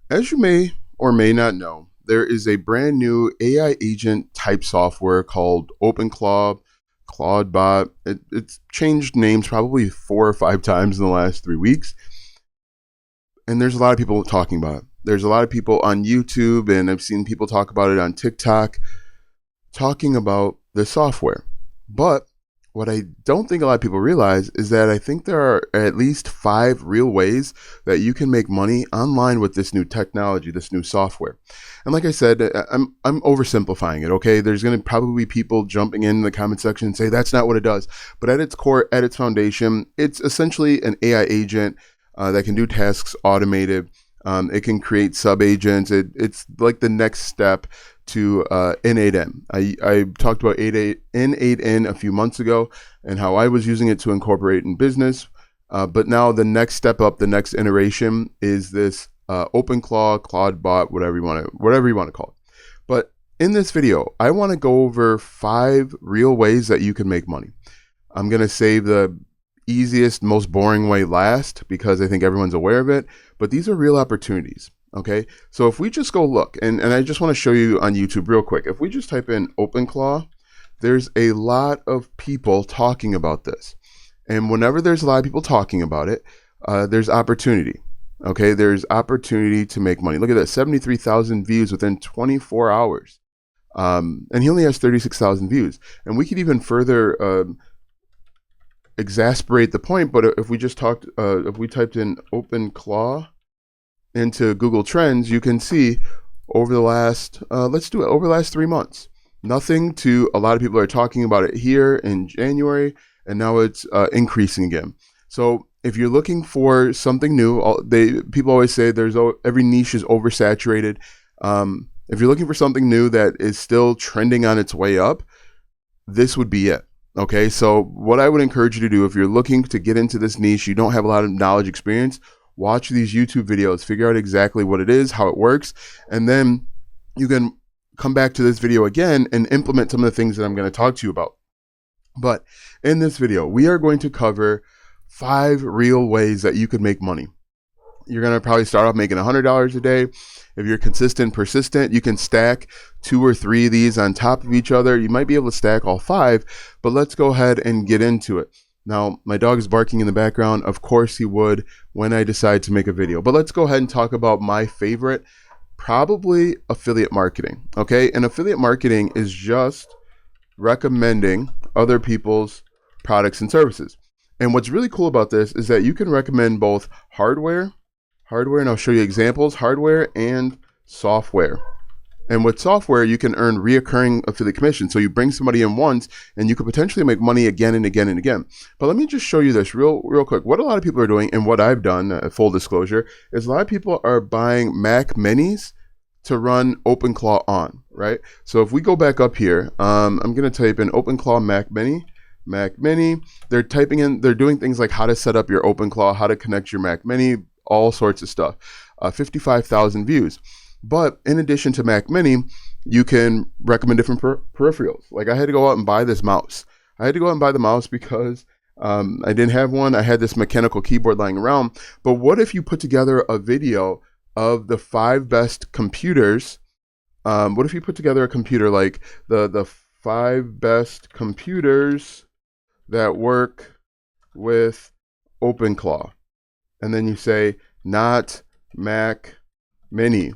As you may or may not know, there is a brand new AI agent type software called OpenClaw, Clawdbot. It's changed names probably 4 or 5 times in the last 3 weeks. And there's a lot of people talking about it. There's a lot of people on YouTube, and I've seen people talk about it on TikTok, talking about the software. But what I don't think a lot of people realize is that I think there are at least 5 real ways that you can make money online with this new technology, this new software. And like I said, I'm oversimplifying it. Okay, there's going to probably be people jumping in the comment section and say that's not what it does. But at its core, at its foundation, it's essentially an AI agent that can do tasks automated. It can create sub agents. It's like the next step to N8N. I talked about N8N a few months ago and how I was using it to incorporate in business. But now the next step up, the next iteration is this OpenClaw, Clawdbot, whatever you want to call it. But in this video, I want to go over 5 real ways that you can make money. I'm going to save the easiest, most boring way last because I think everyone's aware of it. But these are real opportunities. Okay, so if we just go look, and I just want to show you on YouTube real quick, if we just type in OpenClaw, there's a lot of people talking about this. And whenever there's a lot of people talking about it, there's opportunity. Okay, there's opportunity to make money. Look at that, 73,000 views within 24 hours. And he only has 36,000 views. And we could even further exasperate the point, but if we just if we typed in OpenClaw into Google Trends, you can see over the last, over the last 3 months, nothing to a lot of people are talking about it here in January, and now it's increasing again. So if you're looking for something new, people always say every niche is oversaturated. If you're looking for something new that is still trending on its way up, this would be it. Okay, so what I would encourage you to do if you're looking to get into this niche, you don't have a lot of knowledge experience, watch these YouTube videos, figure out exactly what it is, how it works, and then you can come back to this video again and implement some of the things that I'm going to talk to you about. But in this video, we are going to cover 5 real ways that you could make money. You're going to probably start off making $100 a day. If you're consistent, persistent, you can stack 2 or 3 of these on top of each other. You might be able to stack all 5, but let's go ahead and get into it. Now, my dog is barking in the background. Of course he would when I decide to make a video. But let's go ahead and talk about my favorite, probably affiliate marketing. Okay, and affiliate marketing is just recommending other people's products and services. And what's really cool about this is that you can recommend both hardware, and I'll show you examples, hardware and software. And with software, you can earn reoccurring affiliate commission. So you bring somebody in once and you could potentially make money again and again and again. But let me just show you this real quick. What a lot of people are doing, and what I've done, full disclosure, is a lot of people are buying Mac Minis to run OpenClaw on, right? So if we go back up here, I'm going to type in OpenClaw Mac Mini. They're doing things like how to set up your OpenClaw, how to connect your Mac Mini, all sorts of stuff. 55,000 views. But in addition to Mac Mini, you can recommend different peripherals. Like I had to go out and buy this mouse. I had to go out and buy the mouse because I didn't have one. I had this mechanical keyboard lying around. But what if you put together a video of the 5 best computers? What if you put together a computer like the 5 best computers that work with OpenClaw? And then you say, not Mac Mini,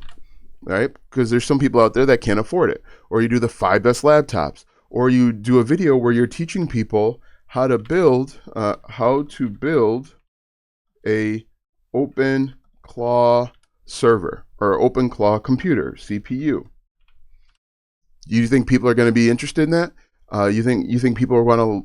right? Because there's some people out there that can't afford it. Or you do the 5 best laptops. Or you do a video where you're teaching people how to build a OpenClaw server or OpenClaw computer, CPU. You think people are going to be interested in that? You think people are going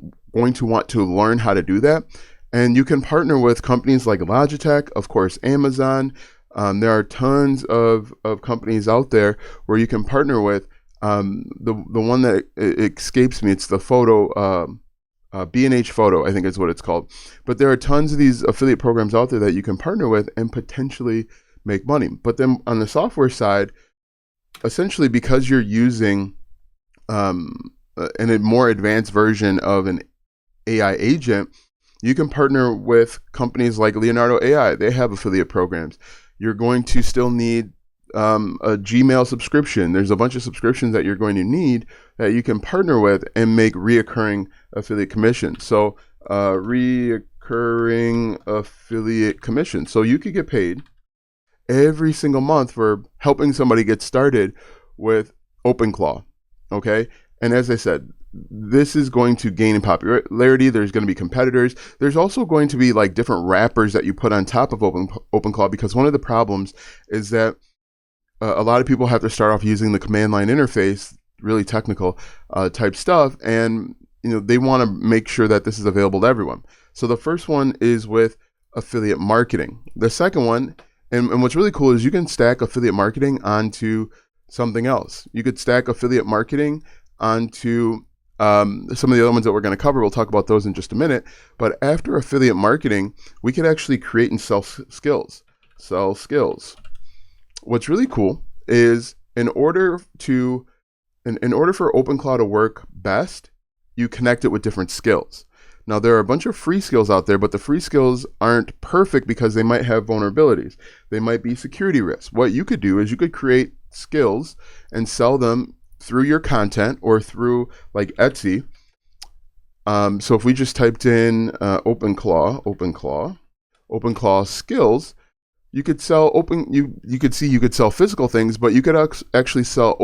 to want to learn how to do that? And you can partner with companies like Logitech, of course, Amazon. There are tons of companies out there where you can partner with. The one that escapes me, it's the photo, B&H Photo, I think is what it's called. But there are tons of these affiliate programs out there that you can partner with and potentially make money. But then on the software side, essentially because you're using a more advanced version of an AI agent, you can partner with companies like Leonardo AI. They have affiliate programs. You're going to still need a Gmail subscription. There's a bunch of subscriptions that you're going to need that you can partner with and make reoccurring affiliate commissions. So reoccurring affiliate commission. So you could get paid every single month for helping somebody get started with OpenClaw. Okay. And as I said, this is going to gain in popularity. There's going to be competitors. There's also going to be like different wrappers that you put on top of OpenClaw, because one of the problems is that a lot of people have to start off using the command line interface, really technical type stuff, and they want to make sure that this is available to everyone. So the first one is with affiliate marketing. The second one, and what's really cool, is you can stack affiliate marketing onto something else. You could stack affiliate marketing onto some of the other ones that we're going to cover. We'll talk about those in just a minute. But after affiliate marketing, we could actually create and sell skills. What's really cool is in order for OpenClaw to work best, you connect it with different skills. Now, there are a bunch of free skills out there, but the free skills aren't perfect because they might have vulnerabilities. They might be security risks. What you could do is you could create skills and sell them through your content or through like Etsy. So if we just typed in OpenClaw skills, you could sell you could sell physical things, but you could actually sell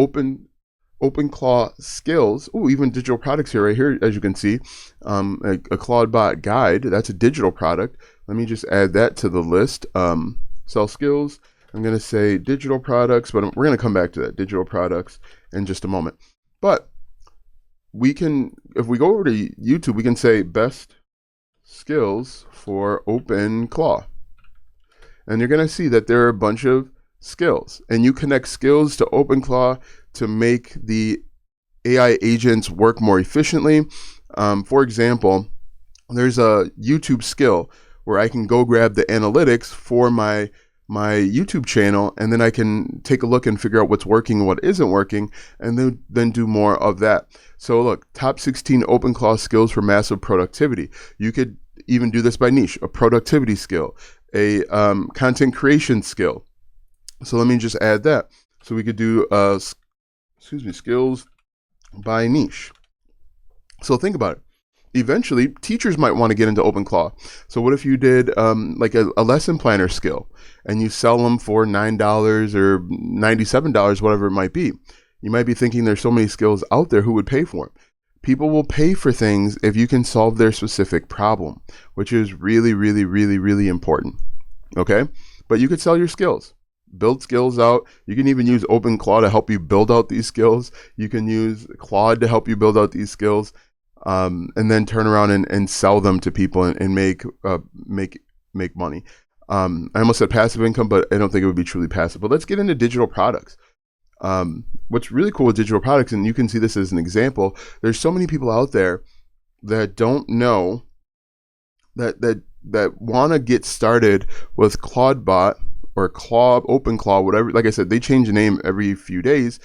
OpenClaw skills. Oh, even digital products here, right here, as you can see, a Clawdbot guide. That's a digital product. Let me just add that to the list. Sell skills. I'm going to say digital products, but we're going to come back to that, digital products, in just a moment. But we can, if we go over to YouTube, we can say best skills for OpenClaw. And you're going to see that there are a bunch of skills. And you connect skills to OpenClaw to make the AI agents work more efficiently. For example, there's a YouTube skill where I can go grab the analytics for my YouTube channel, and then I can take a look and figure out what's working and what isn't working, and then do more of that. So look, top 16 OpenClaw skills for massive productivity. You could even do this by niche, a productivity skill, a content creation skill. So let me just add that. So we could do skills by niche. So think about it. Eventually, teachers might want to get into OpenClaw. So what if you did like a lesson planner skill, and you sell them for $9 or $97, whatever it might be? You might be thinking there's so many skills out there, who would pay for them? People will pay for things if you can solve their specific problem, which is really, really, really, really important. Okay? But you could sell your skills. Build skills out. You can even use OpenClaw to help you build out these skills. You can use Claude to help you build out these skills. And then turn around and sell them to people and make money. I almost said passive income, but I don't think it would be truly passive. But let's get into digital products. What's really cool with digital products, and you can see this as an example, there's so many people out there that don't know that want to get started with Clawdbot or OpenClaw, whatever. Like I said, they change the name every few days.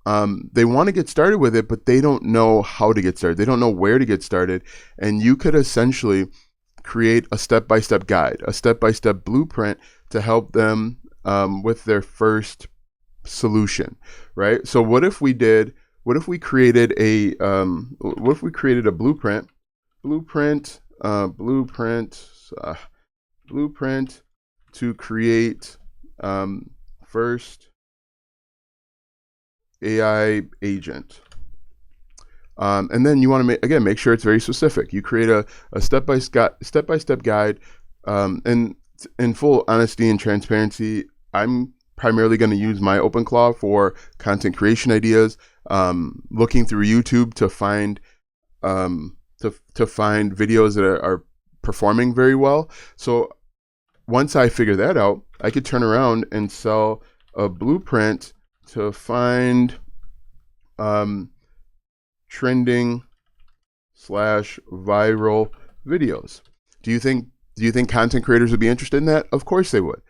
They want to get started with it, but they don't know how to get started. They don't know where to get started. And you could essentially create a step-by-step guide, a step-by-step blueprint to help them with their first solution, right? So what if we created a blueprint to create first AI agent. And then you want to make sure it's very specific. You create a step-by-step guide. And in full honesty and transparency, I'm primarily going to use my OpenClaw for content creation ideas, looking through YouTube to find videos that are performing very well. So once I figure that out, I could turn around and sell a blueprint to find trending / viral videos. Do you think content creators would be interested in that? Of course they would,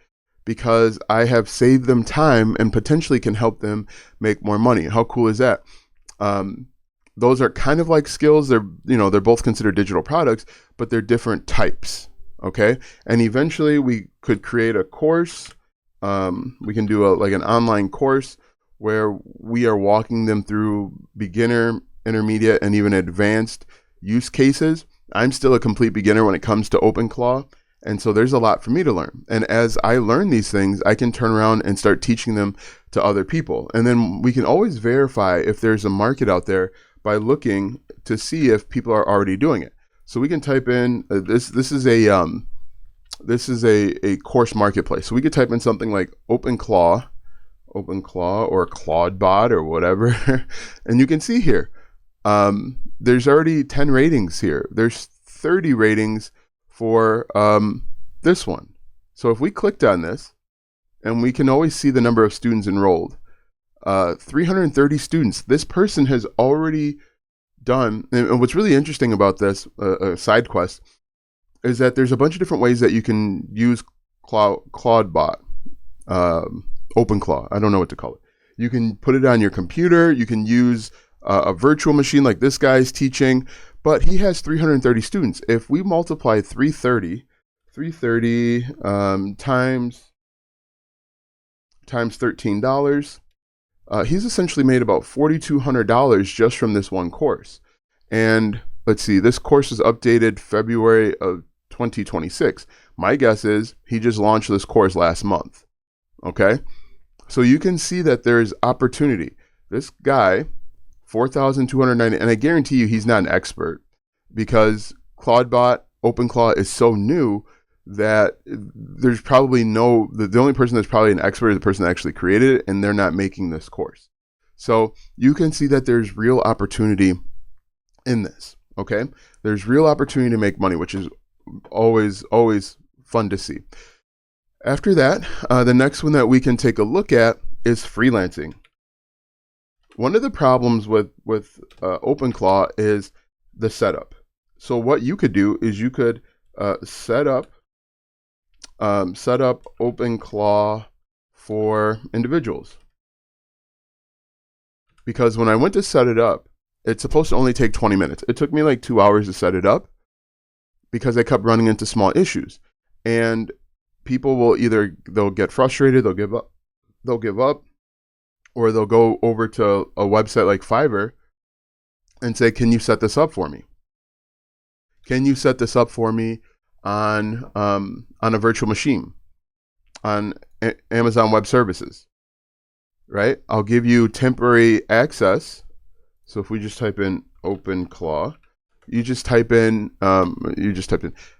because I have saved them time and potentially can help them make more money. How cool is that? Those are kind of like skills. They're both considered digital products, but they're different types. Okay. And eventually we could create a course We can do like an online course where we are walking them through beginner, intermediate, and even advanced use cases. I'm still a complete beginner when it comes to OpenClaw. And so there's a lot for me to learn. And as I learn these things, I can turn around and start teaching them to other people. And then we can always verify if there's a market out there by looking to see if people are already doing it. So we can type in this is a course marketplace. So we could type in something like OpenClaw or Clawdbot or whatever. And you can see here, there's already 10 ratings here. There's 30 ratings for this one. So if we clicked on this, and we can always see the number of students enrolled, 330 students. This person has already done, and what's really interesting about this side quest is that there's a bunch of different ways that you can use Clawdbot, OpenClaw. I don't know what to call it. You can put it on your computer. You can use a virtual machine like this guy's teaching, but he has 330 students. If we multiply 330 times $13, he's essentially made about $4,200 just from this one course. And let's see, this course is updated February of 2026. My guess is he just launched this course last month. Okay, so you can see that there's opportunity. This guy, 4,290, and I guarantee you he's not an expert, because Clawdbot, OpenClaw is so new that there's probably the only person that's probably an expert is the person that actually created it, and they're not making this course. So you can see that there's real opportunity in this. Okay, there's real opportunity to make money, which is always fun to see. After that, the next one that we can take a look at is freelancing. One of the problems with OpenClaw is the setup. So what you could do is you could set up OpenClaw for individuals. Because when I went to set it up, it's supposed to only take 20 minutes. It took me like 2 hours to set it up because I kept running into small issues. And people will they'll get frustrated, they'll give up, or they'll go over to a website like Fiverr and say, can you set this up for me? Can you set this up for me on a virtual machine, on Amazon Web Services, right? I'll give you temporary access. So if we just type in OpenClaw, you just type in.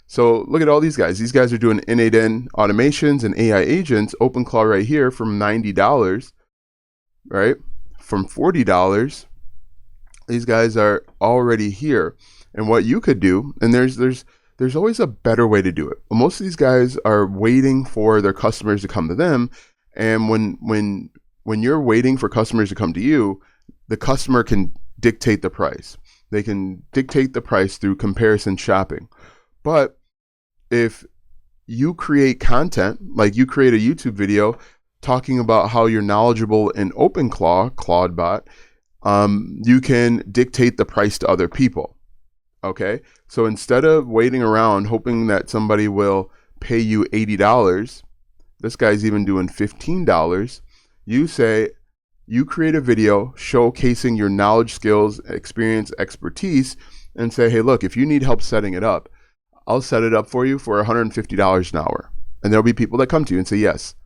So look at all these guys. These guys are doing innate-in automations and AI agents. OpenClaw right here from $90, right? From $40. These guys are already here. And what you could do, and there's always a better way to do it. Most of these guys are waiting for their customers to come to them. And when you're waiting for customers to come to you, the customer can dictate the price. They can dictate the price through comparison shopping. But if you create content, like you create a YouTube video talking about how you're knowledgeable in OpenClaw, Clawdbot, you can dictate the price to other people. Okay, so instead of waiting around hoping that somebody will pay you $80, this guy's even doing $15. You create a video showcasing your knowledge, skills, experience, expertise, and say, hey, look, if you need help setting it up, I'll set it up for you for $150 an hour. And there'll be people that come to you and say, yes,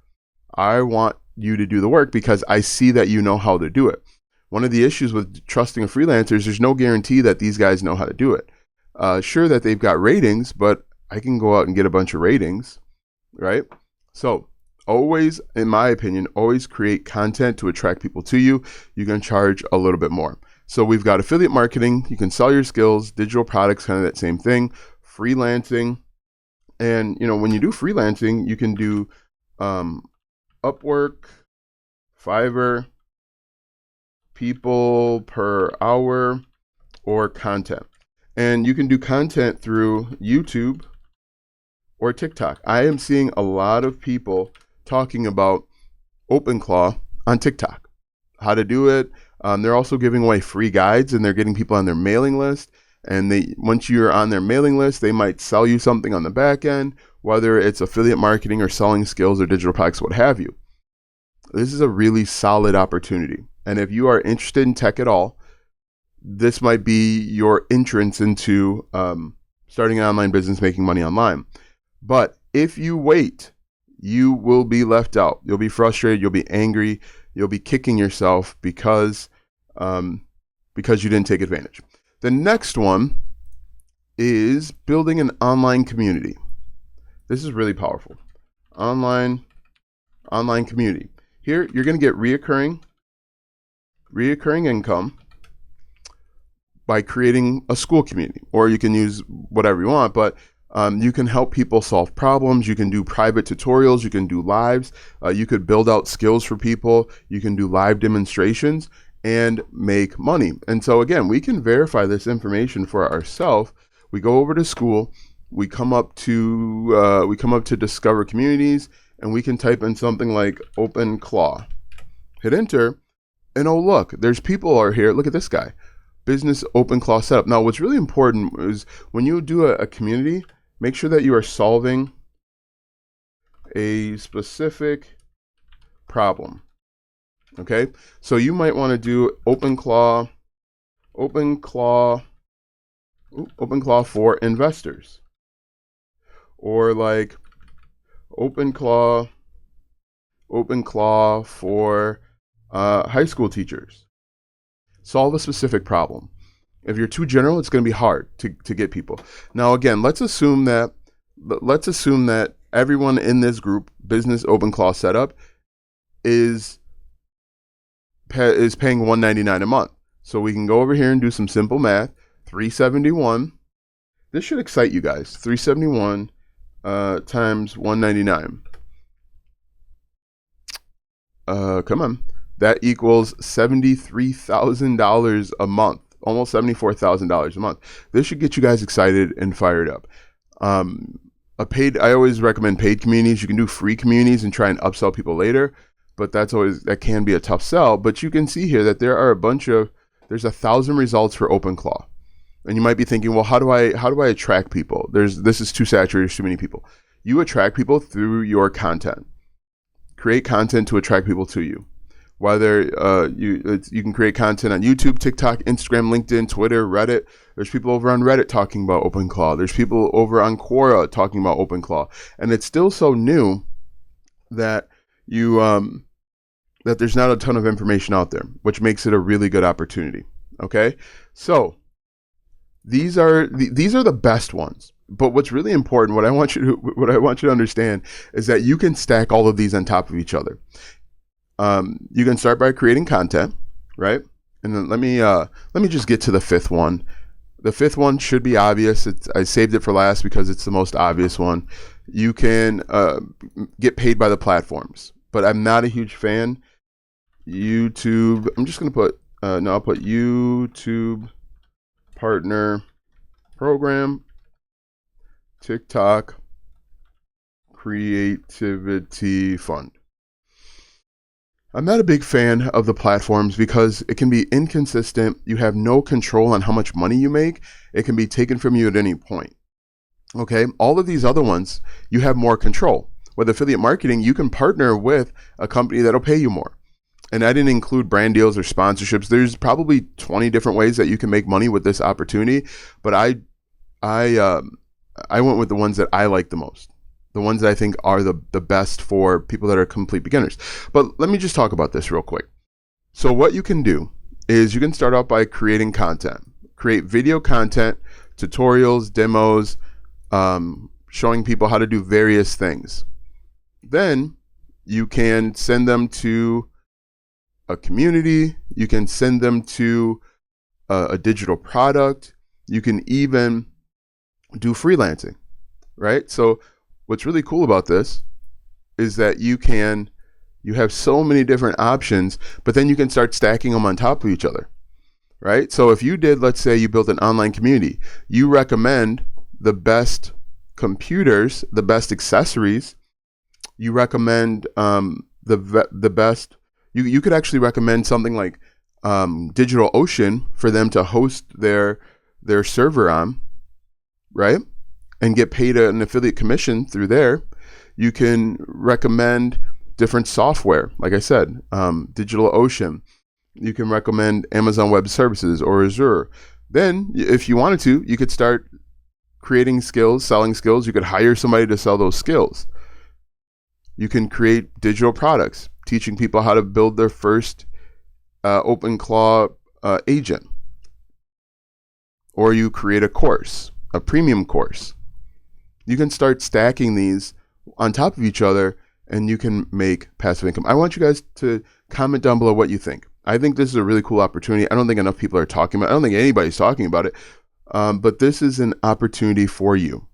I want you to do the work because I see that you know how to do it. One of the issues with trusting a freelancer is there's no guarantee that these guys know how to do it. Sure that they've got ratings, but I can go out and get a bunch of ratings, right? So always, in my opinion, always create content to attract people to you. You can charge a little bit more. So we've got affiliate marketing. You can sell your skills, digital products, kind of that same thing, freelancing. And, when you do freelancing, you can do Upwork, Fiverr, people per hour, or content. And you can do content through YouTube or TikTok. I am seeing a lot of people talking about OpenClaw on TikTok, how to do it. They're also giving away free guides, and they're getting people on their mailing list. And once you're on their mailing list, they might sell you something on the back end, whether it's affiliate marketing or selling skills or digital products, what have you. This is a really solid opportunity. And if you are interested in tech at all, this might be your entrance into starting an online business, making money online. But if you wait, you will be left out. You'll be frustrated. You'll be angry. You'll be kicking yourself because you didn't take advantage. The next one is building an online community. This is really powerful. Online community. Here, you're going to get reoccurring income by creating a school community, or you can use whatever you want, but you can help people solve problems. You can do private tutorials. You can do lives. You could build out skills for people. You can do live demonstrations and make money. And so again, we can verify this information for ourselves. We go over to school. We come up to discover communities, and we can type in something like OpenClaw. Hit enter, and oh look, there's people are here. Look at this guy. Business OpenClaw setup. Now, what's really important is when you do a community, make sure that you are solving a specific problem. Okay, so you might want to do OpenClaw for investors, or like OpenClaw for high school teachers. Solve a specific problem. If you're too general, it's going to be hard to get people. Now, again, let's assume that everyone in this group, business OpenClaw setup, is paying $199 a month. So we can go over here and do some simple math. $371. This should excite you guys. $371 times $199. Come on. That equals $73,000 a month, almost $74,000 a month. This should get you guys excited and fired up. I always recommend paid communities. You can do free communities and try and upsell people later, but that can be a tough sell. But you can see here that there's 1,000 results for OpenClaw. And you might be thinking, well, how do I attract people? This is too saturated, there's too many people. You attract people through your content. Create content to attract people to you. Whether you can create content on YouTube, TikTok, Instagram, LinkedIn, Twitter, Reddit. There's people over on Reddit talking about OpenClaw. There's people over on Quora talking about OpenClaw. And it's still so new that that there's not a ton of information out there, which makes it a really good opportunity. Okay, so these are the best ones. But what's really important, what I want you to understand, is that you can stack all of these on top of each other. You can start by creating content, right? And then let me just get to the fifth one. The fifth one should be obvious. I saved it for last because it's the most obvious one. You can get paid by the platforms, but I'm not a huge fan. YouTube. I'm just gonna put I'll put YouTube Partner Program, TikTok Creativity Fund. I'm not a big fan of the platforms because it can be inconsistent. You have no control on how much money you make. It can be taken from you at any point. Okay, all of these other ones, you have more control. With affiliate marketing, you can partner with a company that'll pay you more. And I didn't include brand deals or sponsorships. There's probably 20 different ways that you can make money with this opportunity, but I went with the ones that I like the most. The ones that I think are the best for people that are complete beginners. But let me just talk about this real quick. So what you can do is you can start out by creating content. Create video content, tutorials, demos, showing people how to do various things. Then you can send them to a community. You can send them to a digital product. You can even do freelancing, right? So what's really cool about this is that you have so many different options, but then you can start stacking them on top of each other, right? So if you did, let's say you built an online community, you recommend the best computers, the best accessories, you recommend the best, you could actually recommend something like DigitalOcean for them to host their their server on, right? And get paid an affiliate commission through there. You can recommend different software, like I said, DigitalOcean. You can recommend Amazon Web Services or Azure. Then, if you wanted to, you could start creating skills, selling skills. You could hire somebody to sell those skills. You can create digital products, teaching people how to build their first OpenClaw agent. Or you create a course, a premium course. You can start stacking these on top of each other, and you can make passive income. I want you guys to comment down below what you think. I think this is a really cool opportunity. I don't think enough people are talking about it. I don't think anybody's talking about it. But this is an opportunity for you.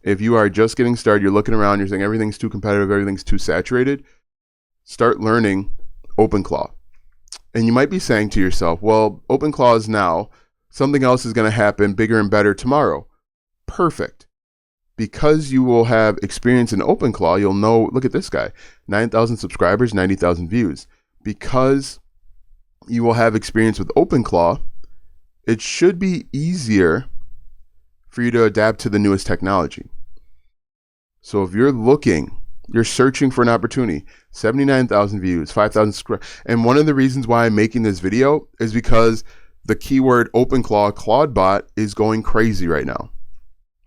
If you are just getting started, you're looking around, you're saying everything's too competitive, everything's too saturated, start learning OpenClaw. And you might be saying to yourself, well, OpenClaw is now, something else is going to happen bigger and better tomorrow. Perfect. Because you will have experience in OpenClaw, you'll know, look at this guy, 9,000 subscribers, 90,000 views. Because you will have experience with OpenClaw, it should be easier for you to adapt to the newest technology. So if you're searching for an opportunity, 79,000 views, 5,000 subscribers. And one of the reasons why I'm making this video is because the keyword OpenClaw, Clawdbot, is going crazy right now,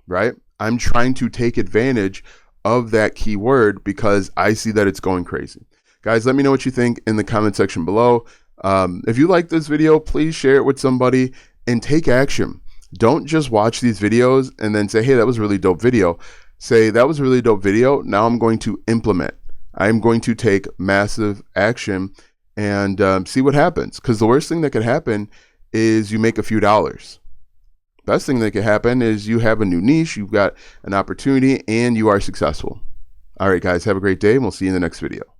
right? I'm trying to take advantage of that keyword because I see that it's going crazy. Guys, let me know what you think in the comment section below. If you like this video, please share it with somebody and take action. Don't just watch these videos and then say, hey, that was a really dope video. Say, that was a really dope video. Now I'm going to implement. I'm going to take massive action and see what happens. Because the worst thing that could happen is you make a few dollars. Best thing that could happen is you have a new niche, you've got an opportunity, and you are successful. All right, guys, have a great day, and we'll see you in the next video.